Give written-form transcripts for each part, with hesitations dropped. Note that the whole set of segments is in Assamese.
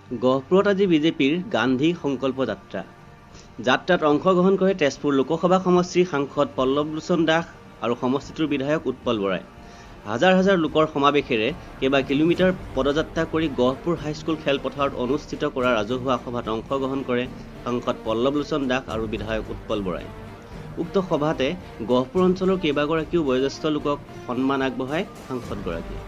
গহপুৰত আজি বিজেপিৰ গান্ধী সংকল্প যাত্ৰা। যাত্ৰাত অংশগ্ৰহণ কৰে তেজপুৰ লোকসভা সমষ্টিৰ সাংসদ পল্লৱলোচন দাস আৰু সমষ্টিটোৰ বিধায়ক উৎপল বৰাই। হাজাৰ হাজাৰ লোকৰ সমাৱেশেৰে কেইবা কিলোমিটাৰ পদযাত্ৰা কৰি গহপুৰ হাইস্কুল খেলপথাৰত অনুষ্ঠিত কৰা ৰাজহুৱা সভাত অংশগ্ৰহণ কৰে সাংসদ পল্লৱলোচন দাস আৰু বিধায়ক উৎপল বৰাই। উক্ত সভাতে গহপুৰ অঞ্চলৰ কেইবাগৰাকীও বয়োজ্যেষ্ঠ লোকক সন্মান আগবঢ়ায় সাংসদগৰাকীয়ে।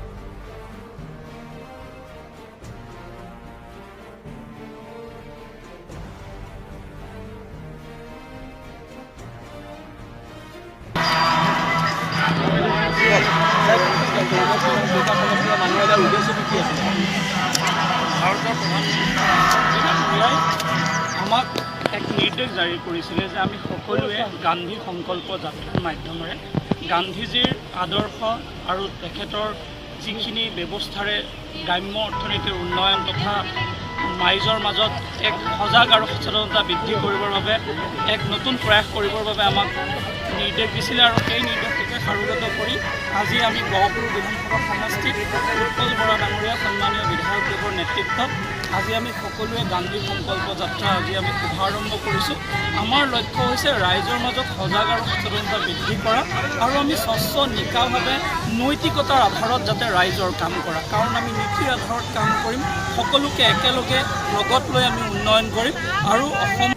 ভাৰতৰ প্ৰধানমন্ত্ৰী আমাক এক নিৰ্দেশ জাৰি কৰিছিলে যে আমি সকলোৱে গান্ধী সংকল্প যাত্ৰাৰ মাধ্যমেৰে গান্ধীজীৰ আদৰ্শ আৰু তেখেতৰ যিখিনি ব্যৱস্থাৰে গ্ৰাম্য অৰ্থনীতিৰ উন্নয়ন তথা ৰাইজৰ মাজত এক সজাগ আৰু সচেতনতা বৃদ্ধি কৰিবৰ বাবে এক নতুন প্ৰয়াস কৰিবৰ বাবে আমাক নিৰ্দেশ দিছিলে আৰু সেই নিৰ্দেশকে সাৰোগত কৰি আজি আমি গহপুৰ বিধানসভা সমষ্টিত উৎপল বৰা ডাঙৰীয়া সন্মানীয় বিধায়কদেৱৰ নেতৃত্বত আজি আমি সকলোৱে গান্ধী সংকল্প যাত্ৰা আজি আমি শুভাৰম্ভ কৰিছোঁ। আমাৰ লক্ষ্য হৈছে ৰাইজৰ মাজত সজাগ আৰু সচেতনতা বৃদ্ধি কৰা আৰু আমি স্বচ্ছ নিকাভাৱে নৈতিকতাৰ আধাৰত যাতে ৰাইজৰ কাম কৰা, কাৰণ আমি নীতিৰ আধাৰত কাম কৰিম, সকলোকে একেলগে লগত লৈ আমি উন্নয়ন কৰিম আৰু অসম